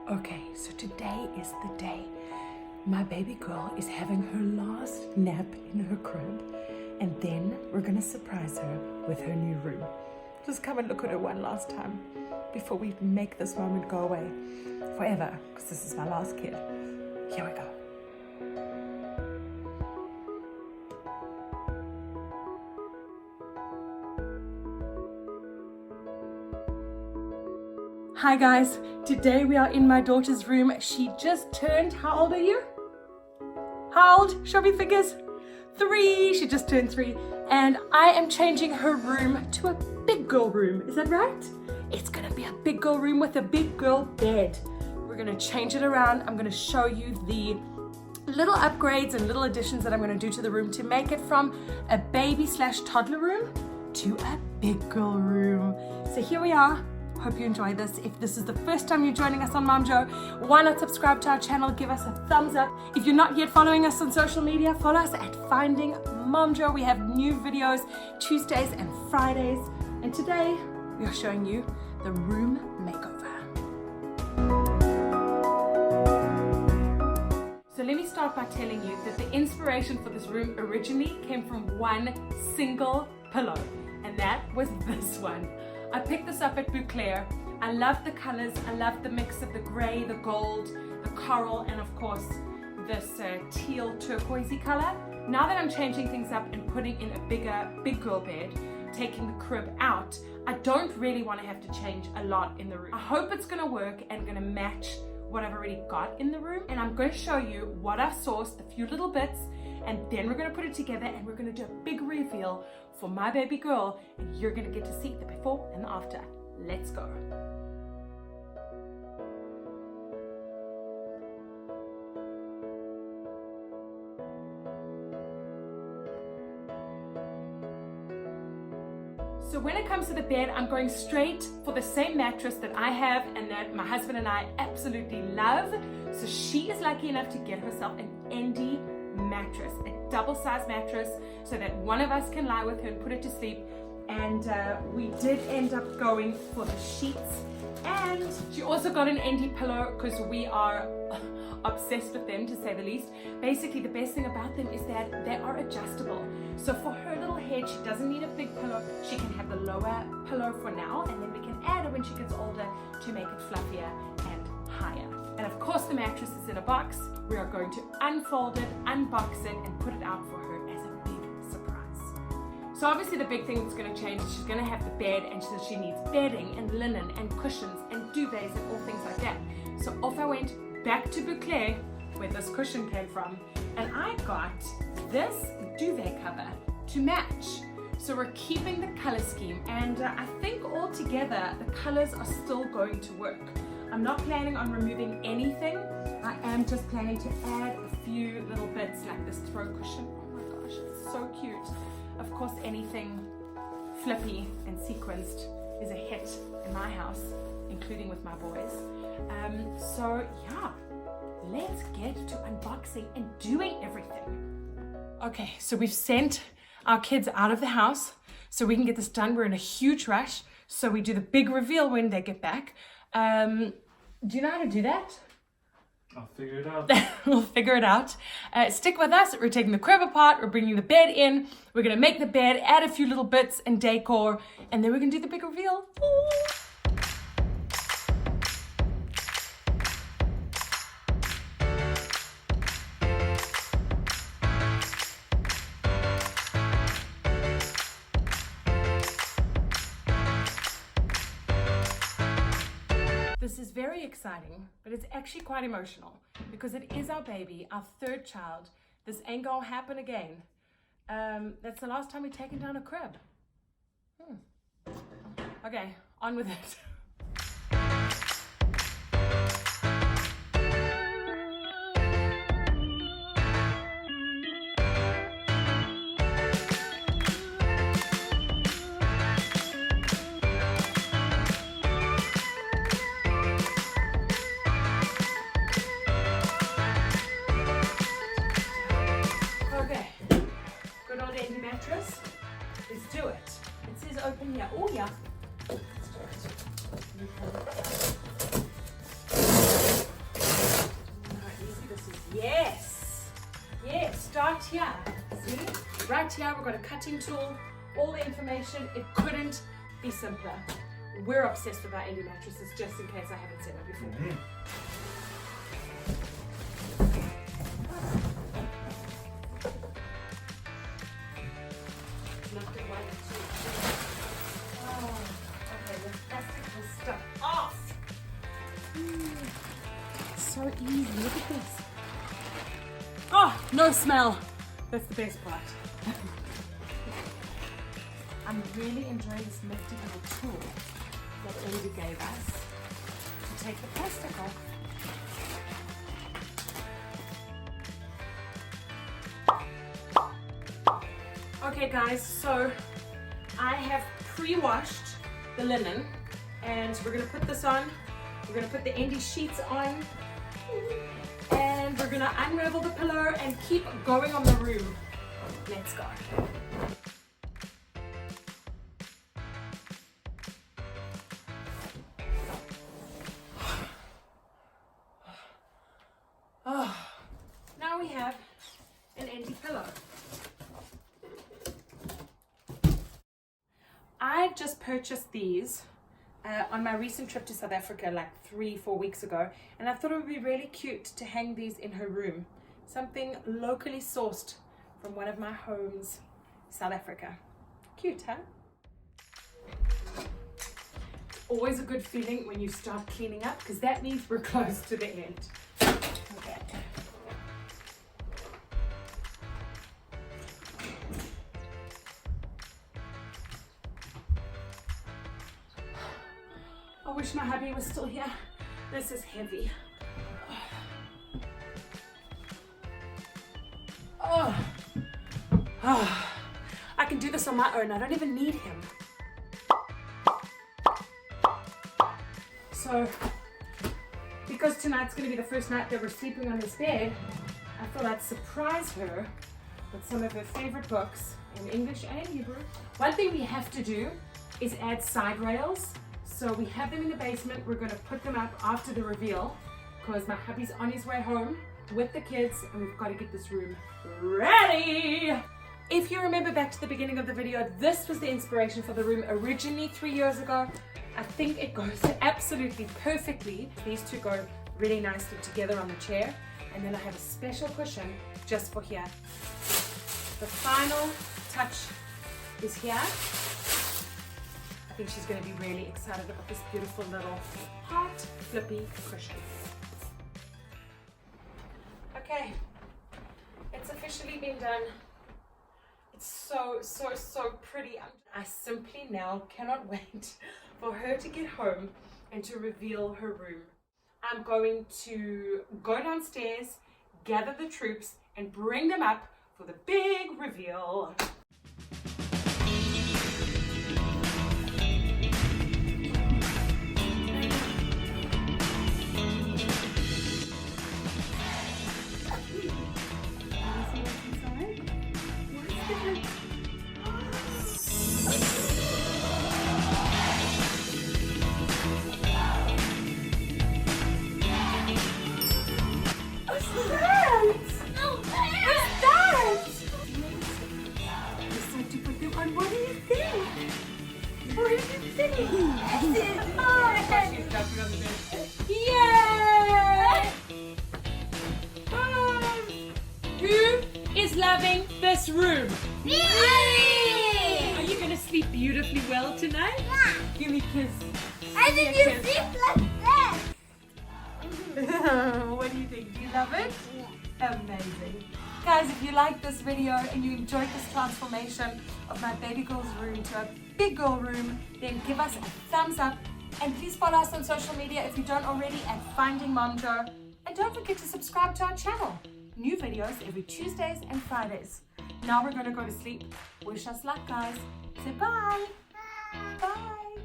Okay, so today is the day. My baby girl is having her last nap in her crib, and then we're gonna surprise her with her new room. Just come and look at her one last time before we make this moment go away forever, because this is my last kid. Here we go. Hi guys, today we are in my daughter's room. She just turned, how old are you? How old? Show me figures. 3, she just turned 3. And I am changing her room to a big girl room, is that right? It's gonna be a big girl room with a big girl bed. We're gonna change it around. I'm gonna show you the little upgrades and little additions that I'm gonna do to the room to make it from a baby/toddler room to a big girl room. So here we are. Hope you enjoy this. If this is the first time you're joining us on Mom Joe, why not subscribe to our channel, give us a thumbs up. If you're not yet following us on social media, follow us at Finding Mom Joe. We have new videos Tuesdays and Fridays. And today we are showing you the room makeover. So let me start by telling you that the inspiration for this room originally came from one single pillow, and that was this one. I picked this up at Bouclair. I love the colors. I love the mix of the gray, the gold, the coral, and of course this teal turquoisey color. Now that I'm changing things up and putting in a bigger big girl bed, taking the crib out, I don't really want to have to change a lot in the room. I hope it's going to work and going to match what I've already got in the room, and I'm going to show you what I've sourced, a few little bits, and then we're going to put it together and we're going to do a big reveal for my baby girl, and you're going to get to see the before and the after. Let's go. So when it comes to the bed, I'm going straight for the same mattress that I have and that my husband and I absolutely love. So she is lucky enough to get herself an Endy Mattress, a double-sized mattress, so that one of us can lie with her and put her to sleep. And we did end up going for the sheets, and she also got an Endy pillow because we are obsessed with them, to say the least. Basically, the best thing about them is that they are adjustable. So for her little head, she doesn't need a big pillow. She can have the lower pillow for now, and then we can add it when she gets older to make it fluffier and higher. And of course, the mattress is in a box. We are going to unfold it, unbox it, and put it out for her as a big surprise. So obviously the big thing that's going to change is she's going to have the bed, and so she needs bedding and linen and cushions and duvets and all things like that. So off I went back to Bouclair, where this cushion came from, and I got this duvet cover to match. So we're keeping the color scheme, and I think altogether the colors are still going to work. I'm not planning on removing anything. I am just planning to add a few little bits like this throw cushion. Oh my gosh, it's so cute. Of course, anything flippy and sequenced is a hit in my house, including with my boys. So yeah, let's get to unboxing and doing everything. Okay, so we've sent our kids out of the house so we can get this done. We're in a huge rush, so we do the big reveal when they get back. Do you know how to do that? I'll figure it out. We'll figure it out. Stick with us. We're taking the crib apart. We're bringing the bed in. We're going to make the bed, add a few little bits and decor, and then we're going to do the big reveal. Ooh. This is very exciting, but it's actually quite emotional because it is our baby, our third child. This ain't gonna happen again. That's the last time we've taken down a crib. Okay, on with it. Endy Mattress. Let's do it. It says open here. Oh yeah. here. See? Right here, we've got a cutting tool, all the information. It couldn't be simpler. We're obsessed with our Endy mattresses, just in case I haven't said it before. Left it 1, 2, 3. Oh, okay, the plastic will stuck off. So easy, look at this. Oh, no smell. That's the best part. I'm really enjoying this nifty little tool that Endy gave us to take the plastic off. Okay guys, so I have pre-washed the linen and we're gonna put this on. We're gonna put the Endy sheets on and we're gonna unravel the pillow and keep going on the room. Let's go. Oh, now we have an Endy pillow. I just purchased these on my recent trip to South Africa like 3-4 weeks ago, and I thought it would be really cute to hang these in her room. Something locally sourced from one of my homes, South Africa. Cute, huh? Always a good feeling when you start cleaning up, because that means we're close to the end. Okay. I wish my hubby was still here. This is heavy. Oh. Oh. I can do this on my own. I don't even need him. So, because tonight's going to be the first night that we're sleeping on this bed, I thought I'd surprise her with some of her favorite books in English and Hebrew. One thing we have to do is add side rails. So we have them in the basement. We're going to put them up after the reveal because my hubby's on his way home with the kids and we've got to get this room ready. If you remember back to the beginning of the video, this was the inspiration for the room originally 3 years ago. I think it goes absolutely perfectly. These two go really nicely together on the chair. And then I have a special cushion just for here. The final touch is here. I think she's going to be really excited about this beautiful little heart flippy cushion. Okay, it's officially been done. It's so pretty. I simply now cannot wait for her to get home and to reveal her room. I'm going to go downstairs, gather the troops, and bring them up for the big reveal. Loving this room. Me! Are you going to sleep beautifully well tonight? Yeah. Give me a kiss. I think you sleep like this. What do you think? Do you love it? Yeah. Amazing. Guys, if you like this video and you enjoyed this transformation of my baby girl's room to a big girl room, then give us a thumbs up and please follow us on social media if you don't already at Finding Mom Jo. And don't forget to subscribe to our channel. New videos every Tuesdays and Fridays. Now we're going to go to sleep. Wish us luck, guys. Say bye. Bye.